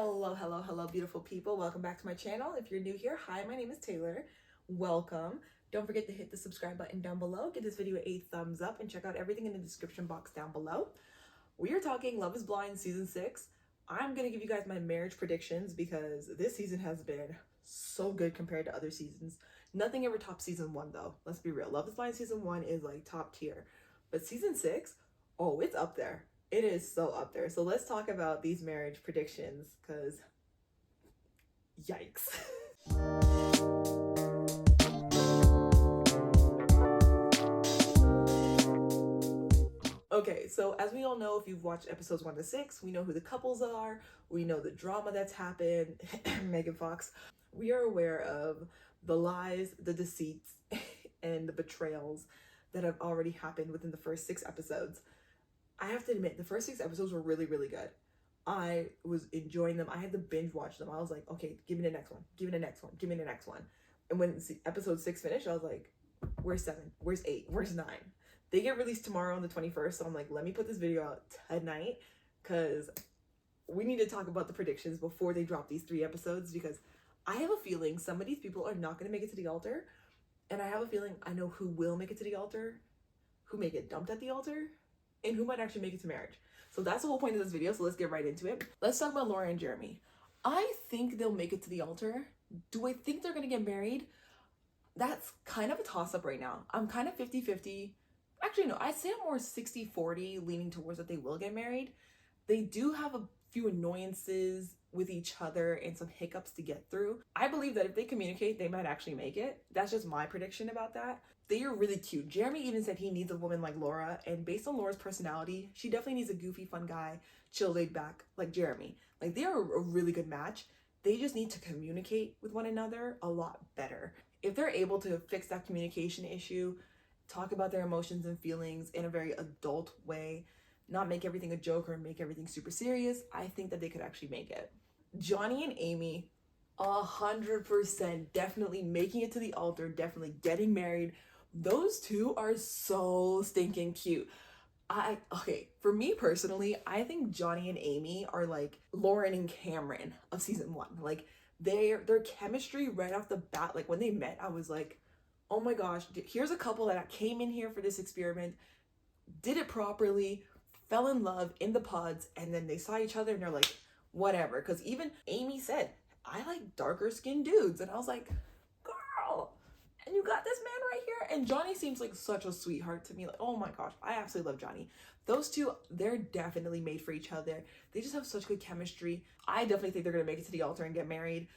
Hello, beautiful people. Welcome back to my channel. If you're new here, hi, my name is Taylor. Welcome. Don't forget to hit the subscribe button down below. Give this video a thumbs up and check out everything in the description box down below. We are talking Love is Blind Season 6. I'm going to give you guys my marriage predictions because this season has been so good compared to other seasons. Nothing ever tops Season 1 though. Let's be real. Love is Blind Season 1 is like top tier. But Season 6, oh, it's up there. It is so up there. So let's talk about these marriage predictions because yikes. Okay, so as we all know, if you've watched episodes 1 to 6, we know who the couples are. We know the drama that's happened. Megan Fox. We are aware of the lies, the deceits, and the betrayals that have already happened within the first 6 episodes. I have to admit, the first 6 episodes were really, really good. I was enjoying them. I had to binge watch them. I was like, okay, give me the next one. Give me the next one. Give me the next one. And when episode 6 finished, I was like, where's 7? Where's 8? Where's 9? They get released tomorrow on the 21st. So I'm like, let me put this video out tonight because we need to talk about the predictions before they drop these 3 episodes because I have a feeling some of these people are not going to make it to the altar. And I have a feeling I know who will make it to the altar, who may get dumped at the altar, and who might actually make it to marriage. So that's the whole point of this video, so let's get right into it. Let's talk about Laura and Jeremy. I think they'll make it to the altar. Do I think they're gonna get married? That's kind of a toss-up right now. I'm kind of 50-50. Actually, no, I'd say I'm more 60-40, leaning towards that they will get married. They do have a few annoyances with each other and some hiccups to get through. I believe that if they communicate, they might actually make it. That's just my prediction about that. They are really cute. Jeremy even said he needs a woman like Laura, and based on Laura's personality, she definitely needs a goofy, fun guy, chill, laid back like Jeremy. Like, they are a really good match. They just need to communicate with one another a lot better. If they're able to fix that communication issue, talk about their emotions and feelings in a very adult way, not make everything a joke or make everything super serious, I think that they could actually make it. Johnny and Amy, 100% definitely making it to the altar, definitely getting married. Those two are so stinking cute. Okay, for me personally, I think Johnny and Amy are like Lauren and Cameron of season 1. Like, their chemistry right off the bat, like when they met, I was like, oh my gosh, here's a couple that came in here for this experiment, did it properly, fell in love in the pods, and then they saw each other and they're like, whatever. Because even Amy said, I like darker skinned dudes. And I was like, girl, and you got this man right here. And Johnny seems like such a sweetheart to me. Like, oh my gosh, I absolutely love Johnny. Those two, they're definitely made for each other. They just have such good chemistry. I definitely think they're gonna make it to the altar and get married.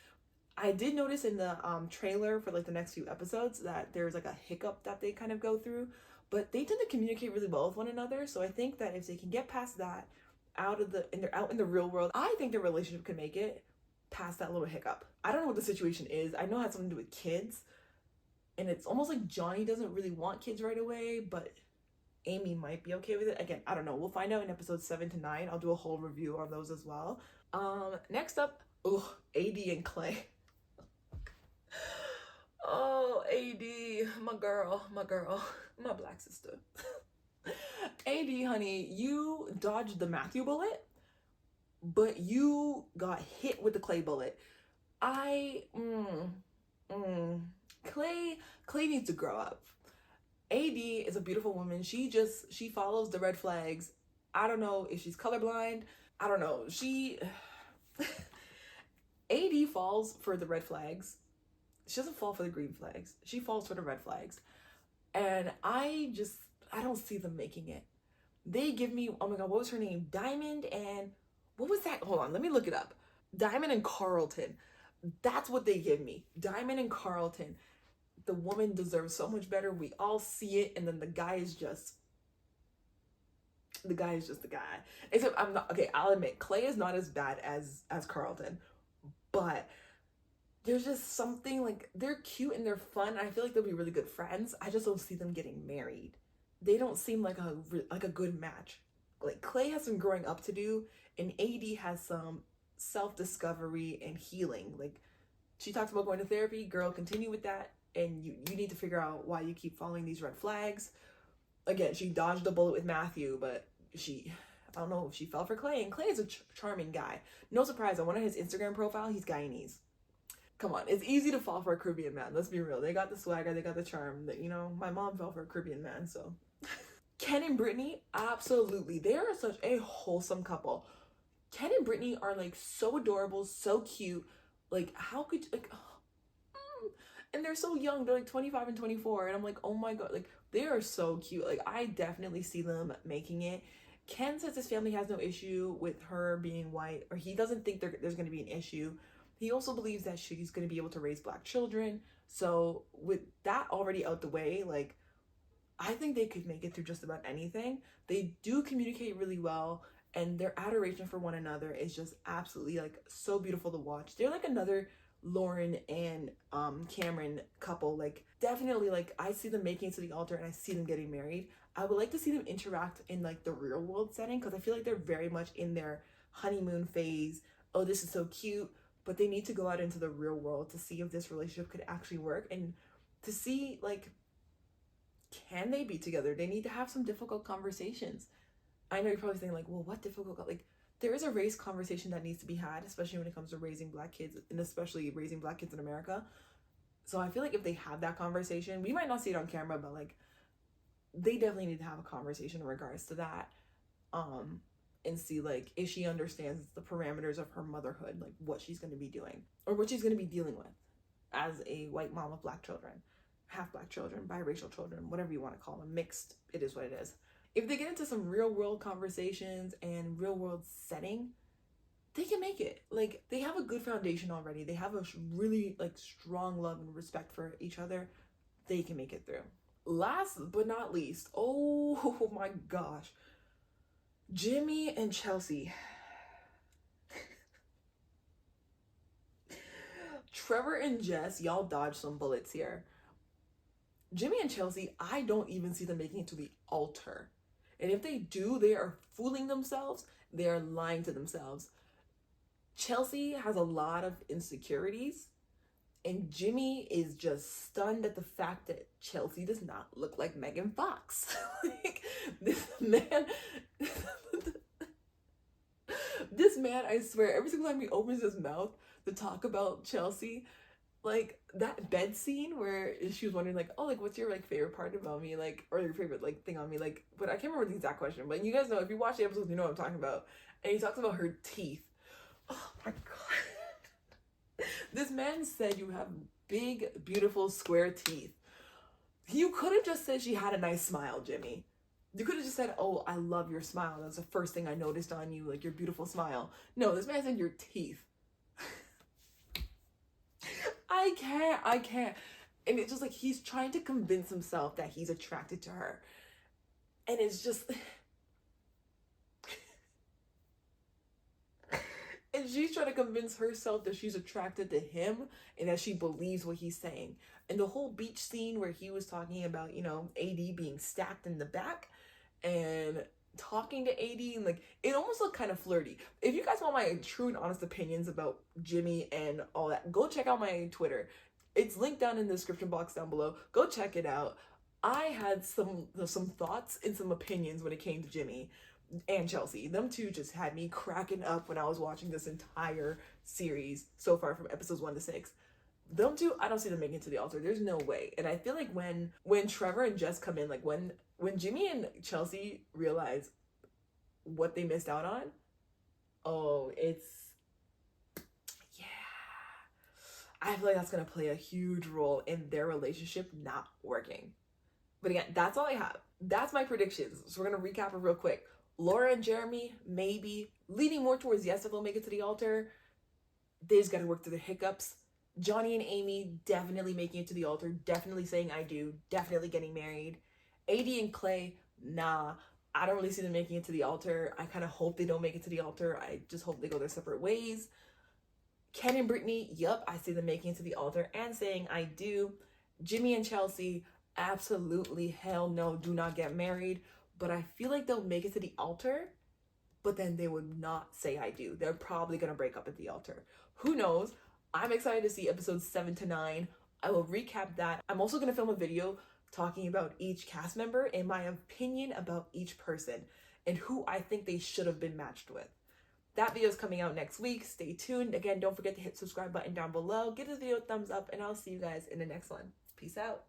I did notice in the trailer for like the next few episodes that there's like a hiccup that they kind of go through, but they tend to communicate really well with one another. So I think that if they can get past that, they're out in the real world, I think their relationship can make it past that little hiccup. I don't know what the situation is. I know it has something to do with kids, and it's almost like Johnny doesn't really want kids right away, but Amy might be okay with it. Again, I don't know. We'll find out in episodes 7 to 9. I'll do a whole review on those as well. Next up, AD and Clay. Oh, AD, my girl, my black sister. AD, honey, you dodged the Matthew bullet, but you got hit with the Clay bullet. Clay needs to grow up. AD is a beautiful woman. She follows the red flags. I don't know if she's colorblind. I don't know. AD falls for the red flags. She doesn't fall for the green flags. She falls for the red flags. And I don't see them making it. They give me, oh my God, what was her name? Diamond and, what was that? Hold on, let me look it up. Diamond and Carlton. That's what they give me. Diamond and Carlton. The woman deserves so much better. We all see it. And then the guy is just the guy. Except I'll admit, Clay is not as bad as Carlton. But there's just something, like, they're cute and they're fun. I feel like they'll be really good friends. I just don't see them getting married. They don't seem like a good match. Like, Clay has some growing up to do, and AD has some self-discovery and healing. Like, she talks about going to therapy. Girl, continue with that, and you need to figure out why you keep following these red flags. Again, she dodged the bullet with Matthew, but I don't know if she fell for Clay, and Clay is a charming guy. No surprise, on one of his Instagram profile, he's Guyanese. Come on, it's easy to fall for a Caribbean man. Let's be real. They got the swagger, they got the charm. That, you know, my mom fell for a Caribbean man, so. Ken and Brittany, absolutely. They are such a wholesome couple. Ken and Brittany are like so adorable, so cute. Like, how could you, like, and they're so young. They're like 25 and 24, and I'm like, oh my god, like they are so cute. Like, I definitely see them making it. Ken says his family has no issue with her being white, or he doesn't think there's going to be an issue. He also believes that she's going to be able to raise Black children. So with that already out the way, like, I think they could make it through just about anything. They do communicate really well, and their adoration for one another is just absolutely like so beautiful to watch. They're like another Lauren and Cameron couple. Like, definitely, like, I see them making it to the altar, and I see them getting married. I would like to see them interact in like the real world setting, because I feel like they're very much in their honeymoon phase. Oh, this is so cute, but they need to go out into the real world to see if this relationship could actually work, and to see, like, can they be together? They need to have some difficult conversations. I know you're probably saying, like, well, what difficult? Like, there is a race conversation that needs to be had, especially when it comes to raising Black kids, and especially raising Black kids in America. So I feel like if they have that conversation, we might not see it on camera, but like, they definitely need to have a conversation in regards to that, and see, like, if she understands the parameters of her motherhood, like what she's going to be doing, or what she's going to be dealing with as a white mom of Black children, half Black children, biracial children, whatever you want to call them, mixed, it is what it is. If they get into some real world conversations and real world setting, they can make it. Like, they have a good foundation already. They have a really like strong love and respect for each other. They can make it through. Last but not least, oh my gosh, Jimmy and Chelsea. Trevor and Jess, y'all dodged some bullets here. Jimmy and Chelsea, I don't even see them making it to the altar. And if they do, they are fooling themselves. They are lying to themselves. Chelsea has a lot of insecurities, and Jimmy is just stunned at the fact that Chelsea does not look like Megan Fox. Like, this man, I swear, every single time he opens his mouth to talk about Chelsea, like that bed scene where she was wondering, like, oh, like, what's your like favorite part about me, like, or your favorite like thing on me, like, but I can't remember the exact question, but you guys know, if you watch the episodes, you know what I'm talking about. And he talks about her teeth. Oh my god. This man said you have big, beautiful, square teeth. You could have just said she had a nice smile, Jimmy. You could have just said, oh, I love your smile. That's the first thing I noticed on you, like your beautiful smile. No, this man said your teeth. I can't. And it's just like, he's trying to convince himself that he's attracted to her. And it's just... And she's trying to convince herself that she's attracted to him and that she believes what he's saying. And the whole beach scene where he was talking about, you know, AD being stacked in the back and talking to AD, and like, it almost looked kind of flirty. If you guys want my true and honest opinions about Jimmy and all that, go check out my Twitter. It's linked down in the description box down below. Go check it out. I had some thoughts and some opinions when it came to Jimmy and Chelsea. Them two just had me cracking up when I was watching this entire series so far, from episodes 1 to 6. Them two, I don't see them making it to the altar. There's no way. And I feel like when Trevor and Jess come in, like when Jimmy and Chelsea realize what they missed out on, oh, it's, yeah, I feel like that's gonna play a huge role in their relationship not working. But again, that's all I have. That's my predictions. So we're gonna recap it real quick. Laura and Jeremy, maybe. Leaning more towards yes if they'll make it to the altar. They just got to work through the hiccups. Johnny and Amy, definitely making it to the altar. Definitely saying I do. Definitely getting married. AD and Clay, nah. I don't really see them making it to the altar. I kind of hope they don't make it to the altar. I just hope they go their separate ways. Ken and Brittany, yup, I see them making it to the altar and saying I do. Jimmy and Chelsea, absolutely hell no, do not get married. But I feel like they'll make it to the altar, but then they would not say I do. They're probably going to break up at the altar. Who knows? I'm excited to see episodes 7 to 9. I will recap that. I'm also going to film a video talking about each cast member and my opinion about each person. and who I think they should have been matched with. That video is coming out next week. Stay tuned. Again, don't forget to hit the subscribe button down below. Give this video a thumbs up, and I'll see you guys in the next one. Peace out.